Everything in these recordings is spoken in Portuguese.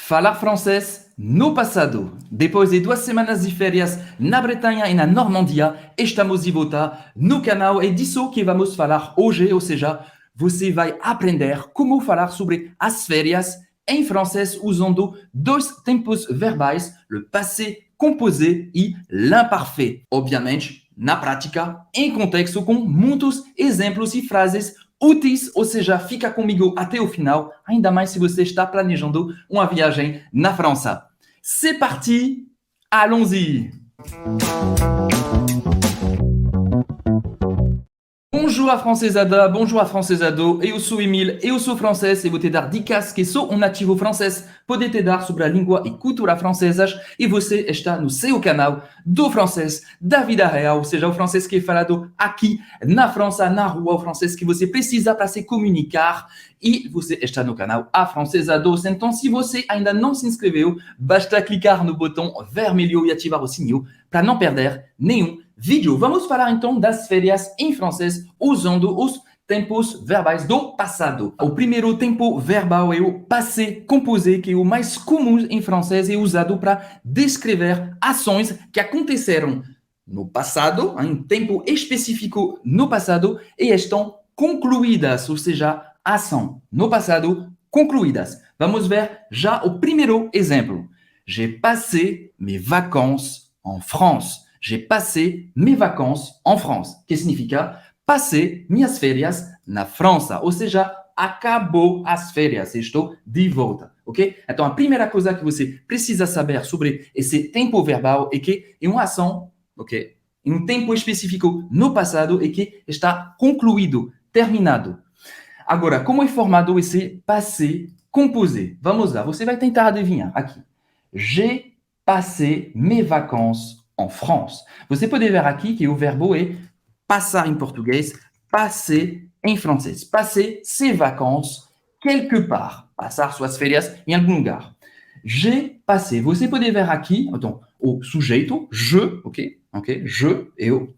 Falar francês no passado. Depois de 2 semanas de férias na Bretanha e na Normandia, estamos de volta no canal. É disso que vamos falar hoje, ou seja, você vai aprender como falar sobre as férias em francês usando dois tempos verbais, o passé composé e l'imparfait. Obviamente, na prática, em contexto com muitos exemplos e frases úteis, ou seja, fica comigo até o final, ainda mais se você está planejando uma viagem na França. C'est parti, allons-y! Bonjour a francesada, bonjour a francesado, eu sou Emile, eu sou francês e vou te dar dicas que sou um nativo francês, pode te dar sobre a língua e cultura francesas e você está no seu canal do francês da vida real, ou seja, o francês que é falado aqui na França, na rua, o francês que você precisa para se comunicar e você está no canal Afrancesados. Então, se você ainda não se inscreveu, basta clicar no botão vermelho e ativar o sininho para não perder nenhum vídeo. Vamos falar então das férias em francês usando os tempos verbais do passado. O primeiro tempo verbal é o passé composé, que é o mais comum em francês e é usado para descrever ações que aconteceram no passado, em tempo específico no passado, e estão concluídas, ou seja, ação no passado concluídas. Vamos ver já o primeiro exemplo. J'ai passé mes vacances en France. J'ai passé mes vacances en France, que significa passei minhas férias na França, ou seja, acabou as férias, estou de volta, ok? Então, a primeira coisa que você precisa saber sobre esse tempo verbal é que é uma ação, ok? Em um tempo específico no passado e que está concluído, terminado. Agora, como é formado esse passé composé? Vamos lá, você vai tentar adivinhar aqui. J'ai passé mes vacances en France. Você pode ver aqui que o verbo é passar em português, passer em francês. Passer ses vacances quelque part. Passar suas férias em algum lugar. J'ai passé. Você pode ver aqui, então, o sujeito, je, ok? Je, eu.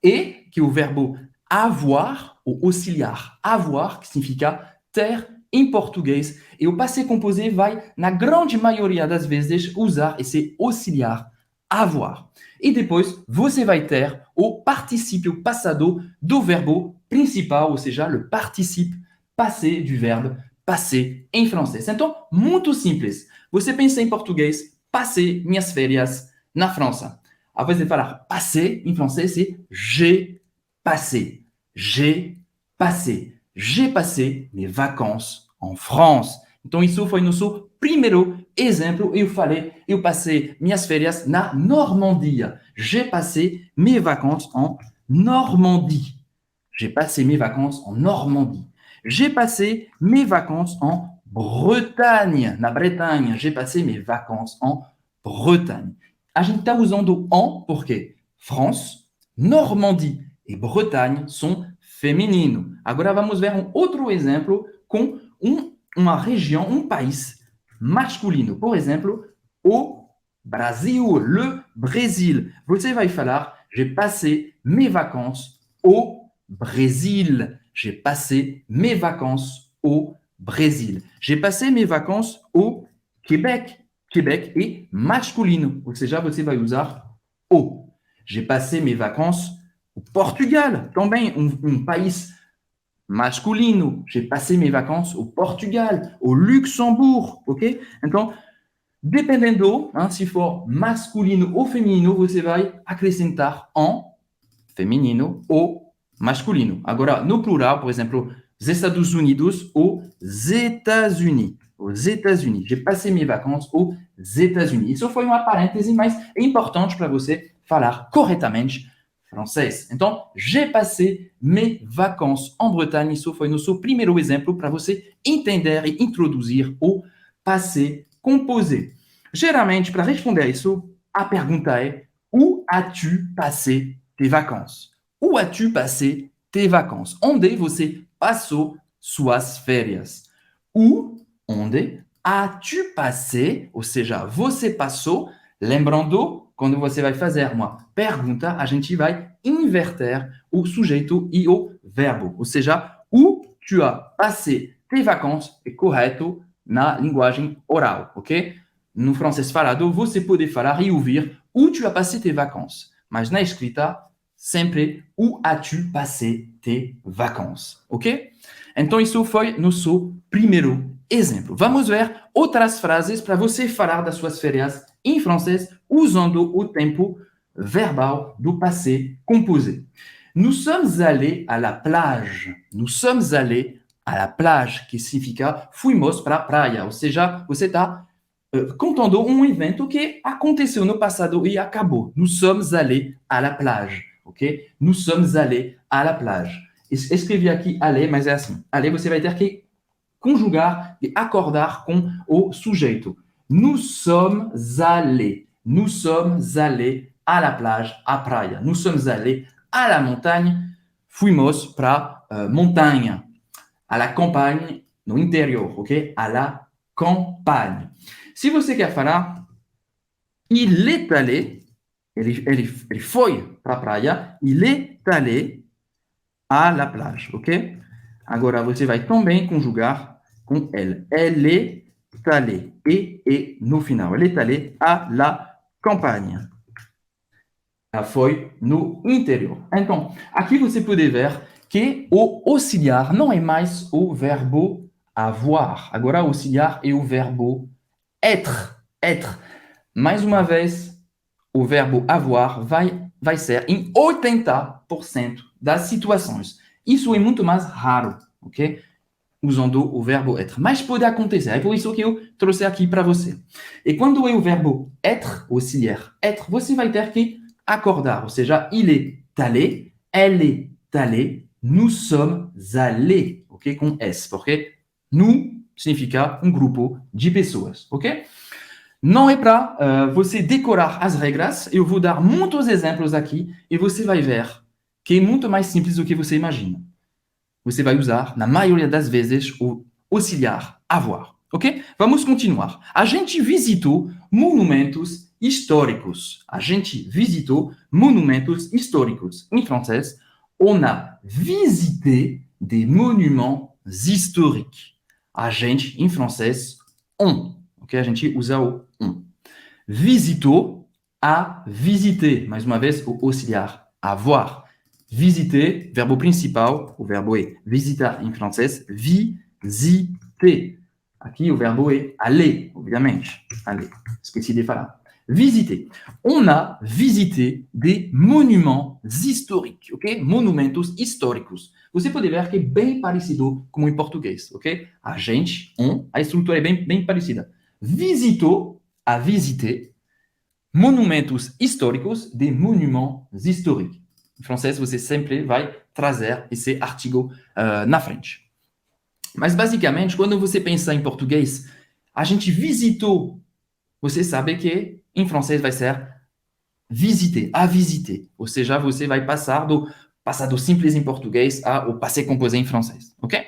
E que o verbo avoir, o auxiliar avoir, que significa ter em português. E o passé composé vai, na grande maioria das vezes, usar esse auxiliar avoir. E depois você vai ter o particípio passado do verbo principal, ou seja, o participe passé du verbe passer em francês. Então, muito simples. Você pensa em português, passei minhas férias na França. Ao invés de falar passé em francês, c'est j'ai passé. J'ai passé. J'ai passé mes vacances en France. Então, isso foi nosso primeiro exemplo. Eu passei minhas férias na Normandia. J'ai passé mes vacances en Normandie. J'ai passé mes vacances en Normandie. J'ai passé mes vacances en Bretagne. Na Bretanha. J'ai passé mes vacances en Bretagne. A gente está usando en porque France, Normandie e Bretagne são feminino. Agora vamos ver um outro exemplo com uma região, um país masculino. Por exemplo, o Brasil, le Brésil. Você vai falar, j'ai passé mes vacances au Brésil. J'ai passé mes vacances au Brésil. J'ai passé mes vacances au Québec. Québec est masculino, ou seja, você vai usar o. J'ai passé mes vacances au Portugal, também um país masculino. J'ai passé mes vacances au Portugal, au Luxembourg, ok? Então, dependendo, se for masculino ou feminino, você vai acrescentar en feminino ou masculino. Agora, no plural, por exemplo, os Estados Unidos ou États-Unis. Os États-Unis. J'ai passé mes vacances aux États-Unis. Isso foi uma parêntese, mas é importante para você falar corretamente francês. Então, j'ai passé mes vacances en Bretagne. Isso foi nosso primeiro exemplo para você entender e introduzir o passé composé. Geralmente, para responder isso, a pergunta é: où as-tu passé tes vacances? Où as-tu passé tes vacances? Onde você passou suas férias? Où, onde, as-tu passé, ou seja, você passou, lembrando, quando você vai fazer uma pergunta, a gente vai inverter o sujeito e o verbo. Ou seja, où tu as passé tes vacances é correto, na linguagem oral, ok? No francês falado, você pode falar e ouvir où tu as passé tes vacances. Mas na escrita, sempre où as-tu passé tes vacances, ok? Então, isso foi nosso primeiro exemplo. Vamos ver outras frases para você falar das suas férias em francês usando o tempo verbal do passé composé. Nous sommes allés à la plage. Nous sommes allés à la plage, que significa fuimos para a praia. Ou seja, você está contando um evento que aconteceu no passado e acabou. Nous sommes allés à la plage, ok? Nous sommes allés à la plage. Escrevi aqui aller, mas é assim. Aller, você vai ter que conjugar e acordar com o sujeito. Nous sommes allés. Nous sommes allés à la plage, à praia. Nous sommes allés à la montagne. Fuimos para montanha. À la campagne, no interior, ok? À la campagne. Se você quer falar, il est allé, ele foi para a praia, il est allé à la plage, ok? Agora você vai também conjugar com elle. Elle est allée, e no final. Elle est allée à la campagne. Ela foi no interior. Então, aqui você pode ver que o auxiliar não é mais o verbo avoir. Agora, o auxiliar é o verbo être. Être. Mais uma vez, o verbo avoir vai ser em 80% das situações. Isso é muito mais raro, ok? Usando o verbo être. Mas pode acontecer. É por isso que eu trouxe aqui para você. E quando é o verbo être, auxiliar, être, você vai ter que acordar. Ou seja, il est allé, elle est allée, nous sommes allés, ok? Com S, porque nous significa um grupo de pessoas, ok? Não é para você decorar as regras. Eu vou dar muitos exemplos aqui e você vai ver que é muito mais simples do que você imagina. Você vai usar, na maioria das vezes, o auxiliar avoir, ok? Vamos continuar. A gente visitou monumentos históricos. A gente visitou monumentos históricos. Em francês, on a visité des monuments historiques. A gente, em francês, on. Ok? A gente usa o on. Visitou, a visiter. Mais uma vez, o auxiliar avoir. Visiter, verbo principal, o verbo é visitar em francês, visiter. Aqui o verbo é aller, obviamente. Aller. Esqueci de falar. Visiter. On a visité des monuments historiques, ok? Monumentos históricos. Você pode ver que é bem parecido com em português, ok? A gente, on, a estrutura é bem parecida. Visitou, a visiter, monumentos históricos, des monuments historiques. Em francês, você sempre vai trazer esse artigo na frente. Mas, basicamente, quando você pensa em português, a gente visitou. Você sabe que em francês vai ser visiter, a visiter. Ou seja, você vai passar do passado simples em português ao passé composé em francês, ok?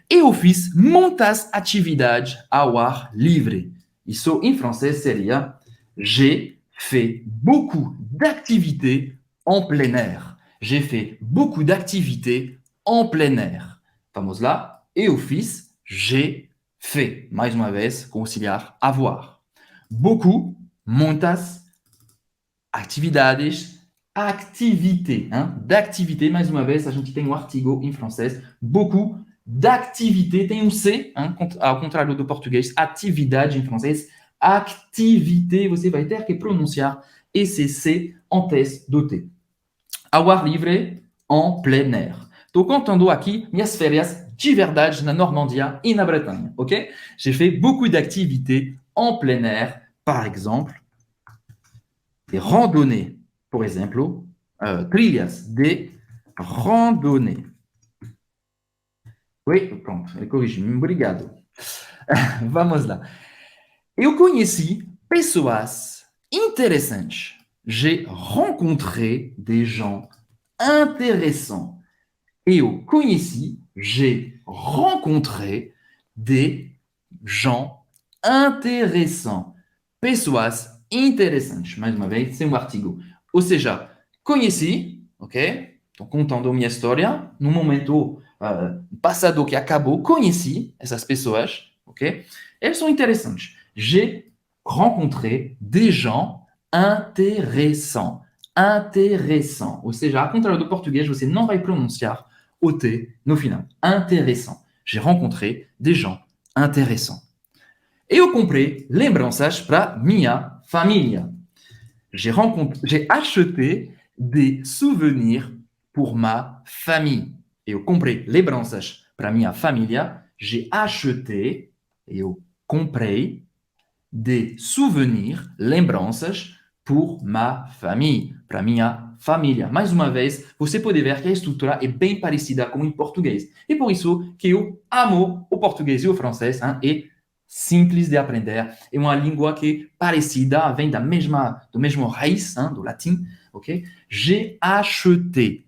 Eu fiz muitas atividades ao ar livre. Isso em francês seria j'ai fait beaucoup d'activités en plein air. J'ai fait beaucoup d'activités en plein air. Vamos lá. Eu fiz, j'ai fait. Mais uma vez, com auxiliar avoir. Beaucoup, muitas, atividades, activité. D'activité, mais uma vez, a gente tem um artigo em francês. Beaucoup d'activité, tem um C, ao contrário do português. Atividade em francês. Activité, você vai ter que pronunciar esse C antes do T. Ao ar livre, en plein air. Estou contando aqui minhas férias de verdade na Normandia e na Bretanha, ok? J'ai fait beaucoup d'activités en plein air, par exemple, des randonnées, por exemplo, trilhas de randonnées. Oui, pronto, ele corrigiu. Obrigado. Vamos lá. Eu conheci pessoas interessantes. J'ai rencontré des gens intéressants. Eu conheci, j'ai rencontré des gens intéressants. Pessoas interessantes. Mais uma vez, sem um artigo. Ou seja, conheci, ok? Estou contando minha história. No momento passado que acabou, conheci essas pessoas, ok? Elles sont intéressantes. J'ai rencontré des gens intéressants. Intéressant. Ou seja, ao contrário do português, você não vai pronunciar o T no final. Intéressant. J'ai rencontré des gens intéressants. Eu comprei lembranças para minha família. J'ai acheté des souvenirs pour ma famille. Eu comprei lembranças para minha família. J'ai acheté, eu comprei, des souvenirs, lembranças, pour ma famille, para minha família. Mais uma vez, você pode ver que a estrutura é bem parecida com em português. E por isso que eu amo o português e o francês, hein? É simples de aprender. É uma língua que é parecida, vem do mesmo raiz, hein? Do latim, ok? J'ai acheté.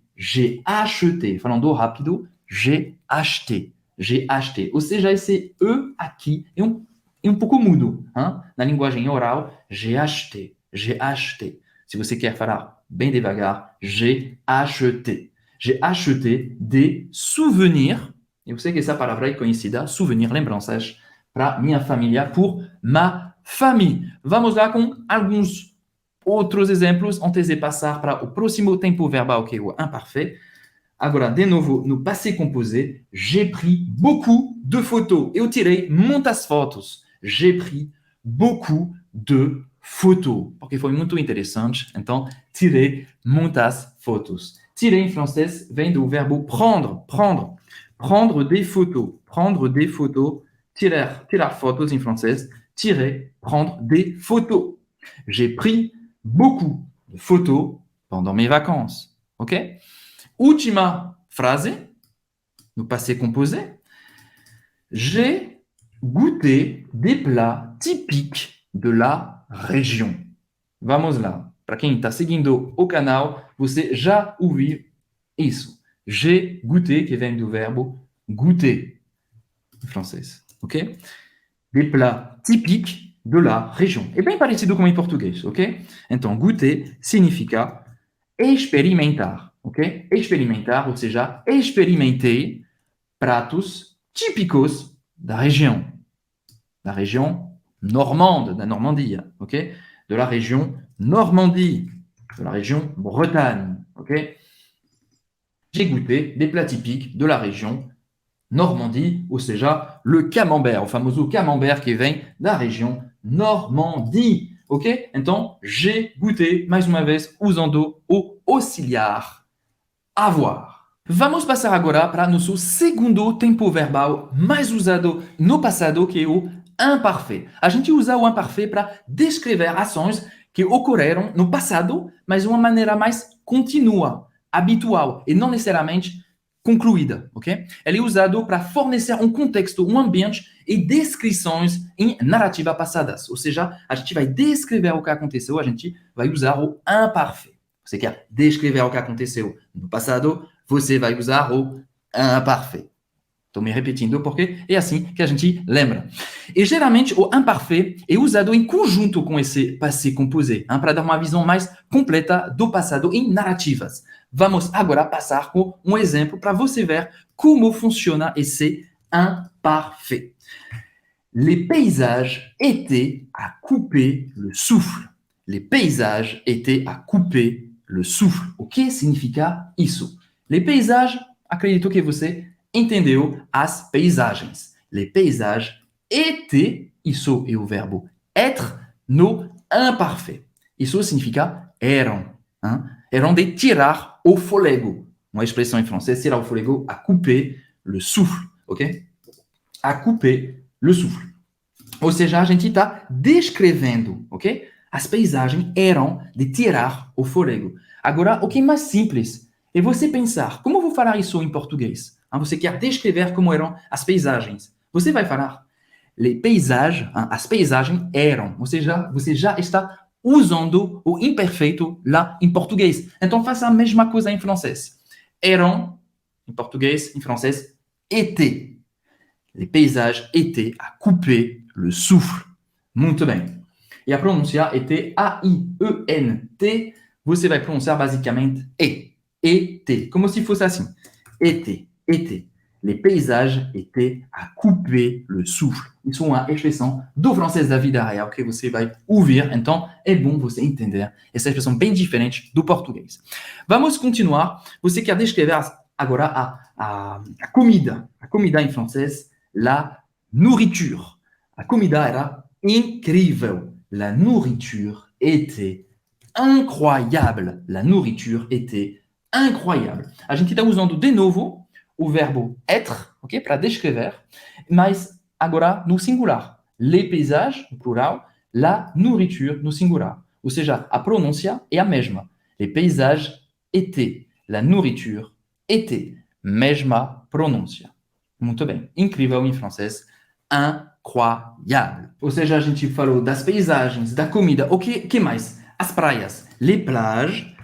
Falando rápido, j'ai acheté. J'ai acheté. Ou seja, esse E aqui é um pouco mudo, hein? Na linguagem oral, j'ai acheté. J'ai acheté. Se você quer falar bem devagar, j'ai acheté. J'ai acheté des souvenirs. Eu sei que essa palavra é conhecida, souvenir, lembranças, para minha família, pour ma famille. Vamos lá com alguns outros exemplos antes de passar para o próximo tempo verbal, que é o imparfait. Agora, de novo, no passé composé, j'ai pris beaucoup de photos. Eu tirei muitas fotos. J'ai pris beaucoup de photos. Porque foi muito interessante. Então, tirei muitas fotos. Tirer em francês vem do verbo prendre. Prendre. Prendre des photos. Prendre des photos. Tirar fotos em francês. Tirer, prendre des photos. J'ai pris beaucoup de photos pendant mes vacances. OK? Última frase, no passé composé. J'ai goûté des plats typiques de la région. Vamos lá. Para quem está seguindo o canal, você já ouviu isso. J'ai goûté, que vem do verbo goûter, em francês. Ok? Des plats typiques de la région. É bem parecido com em português, ok? Então, goûter significa experimentar, ok? Experimentar, ou seja, experimentei pratos típicos da região normande, da Normandia, ok? De la région Normandie, de la région Bretagne, ok? J'ai goûté des plats typiques de la région Normandie, ou seja, le camembert, o famoso camembert que vem da região Normandie, ok? Então, j'ai goûté, mais uma vez, usando o auxiliar avoir. Vamos passar agora para nosso segundo tempo verbal mais usado no passado, que é o imparfait. A gente usa o imparfait para descrever ações que ocorreram no passado, mas de uma maneira mais contínua, habitual, e não necessariamente concluída, ok? Ele é usado para fornecer um contexto, um ambiente e descrições em narrativa passadas. Ou seja, a gente vai descrever o que aconteceu, a gente vai usar o imparfait. Você quer descrever o que aconteceu no passado, você vai usar o imparfait. Estou me repetindo porque é assim que a gente lembra. E geralmente o imparfait é usado em conjunto com esse passé composé, para dar uma visão mais completa do passado em narrativas. Vamos agora passar com um exemplo para você ver como funciona esse imparfait. Les paysages étaient à couper le souffle. Les paysages étaient à couper le souffle. O que significa isso? Les paysages, acredito que você entendeu as paisagens. Les paysages étaient, isso é o verbo être, no imparfait. Isso significa eram. Hein? Eram de tirar o fôlego. Uma expressão em francês, tirar o fôlego, à couper le souffle. Ok? À couper le souffle. Ou seja, a gente está descrevendo, ok? As paisagens eram de tirar o fôlego. Agora, o que é mais simples é você pensar, como eu vou falar isso em português? Você quer descrever como eram as paisagens. Você vai falar, les paysages, as paisagens eram. Ou seja, você já está usando o imperfeito lá em português. Então, faça a mesma coisa em francês. Eram, em português, em francês, étaient. Les paysages étaient à couper le souffle. Muito bem. E a pronúncia était A-I-E-N-T. Você vai pronunciar basicamente E. E-T. Como se fosse assim. Était. Était. les paysages étaient à couper le souffle. Isso é uma expressão do francês da vida real que você vai ouvir, então é bom você entender essa expressão bem diferente do português. Vamos continuar. Você quer descrever agora a comida em francês, la nourriture. A comida era incrível. La nourriture était incroyable. La nourriture était incroyable. A gente está usando de novo o verbo être, ok, para descrever, mas agora no singular. Les paysages, no plural, la nourriture, no singular. Ou seja, a pronúncia é a mesma. Les paysages étaient, la nourriture était, mesma pronúncia. Muito bem. Incrível em francês, incroyable. Ou seja, a gente falou das paisagens, da comida. O que mais? As praias. Les plages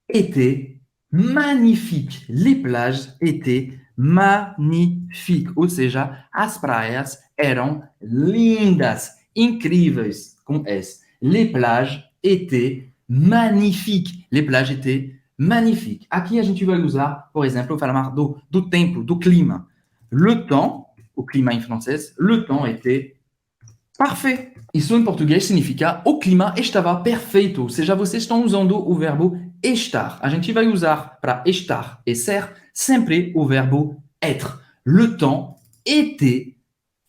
étaient magnifiques. Les plages étaient magnifiques. Ou seja, as praias eram lindas, incríveis, com S. Les plages étaient magnifiques. Les plages étaient magnifiques. Aqui a gente vai usar, por exemplo, falar do tempo, do clima. Le temps, o clima em francês, le temps était parfait. Isso em português significa o clima estava perfeito. Ou seja, vocês estão usando o verbo estar. A gente vai usar para estar e ser sempre o verbo être. Le temps était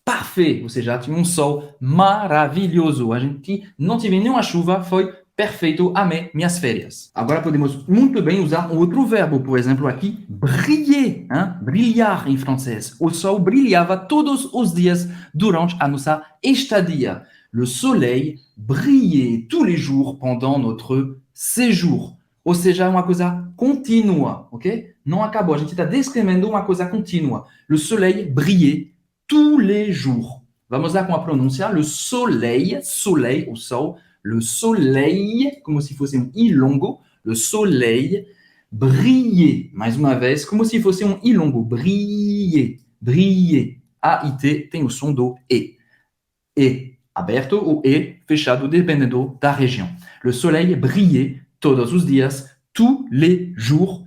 parfait. Ou seja, tinha um sol maravilhoso. A gente não teve nenhuma chuva, foi perfeito, amei minhas férias. Agora podemos muito bem usar um outro verbo, por exemplo, aqui, briller, hein? Brilhar em francês. O sol brilhava todos os dias durante a nossa estadia. Le soleil brillait tous les jours pendant notre séjour. Ou seja, é uma coisa contínua, ok? Não acabou, a gente está descrevendo uma coisa contínua. Le soleil brillait tous les jours. Vamos lá com a pronúncia. Le soleil, soleil, o sol, le soleil, como se fosse um i longo, le soleil brillait, mais uma vez, como se fosse um i longo, briller, briller. A-I-T tem o som do E. E aberto ou E fechado, dependendo da região. Le soleil brillait todos os dias, tous les jours,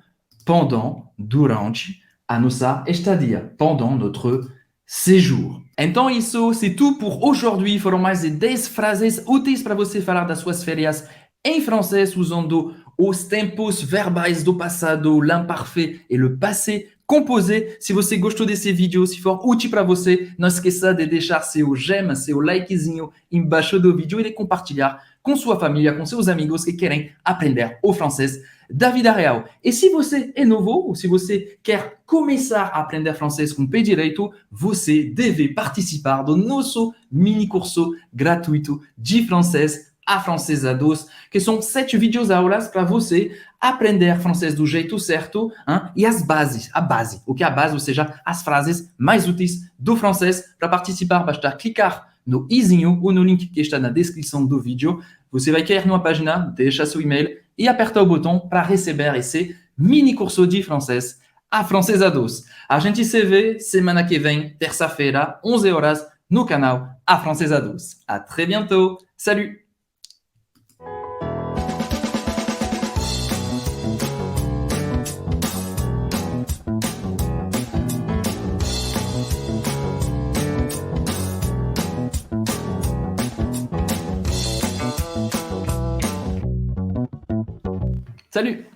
durante a nossa estadia, pendant notre séjour. Então isso, c'est tout pour aujourd'hui. Foram mais de 10 frases úteis para você falar das suas férias em francês, usando os tempos verbais do passado, l'imparfait e le passé composé. Se você gostou desse vídeo, se for útil para você, não esqueça de deixar seu j'aime, seu likezinho embaixo do vídeo e de compartilhar com sua família, com seus amigos que querem aprender o francês da vida real. E se você é novo, ou se você quer começar a aprender francês com pé direito, você deve participar do nosso mini curso gratuito de francês afrancesados, que são 7 videoaulas para você aprender francês do jeito certo, hein? E as bases, a base, o que é a base, ou seja, as frases mais úteis do francês. Para participar, basta clicar no izinho ou no link que está na descrição do vídeo. Você vai cair numa página, deixa seu e-mail e aperta o botão para receber esse mini curso de francês afrancesados. A gente se vê semana que vem, terça-feira, 11 horas, no canal Afrancesados. À très bientôt. Salut! Salut!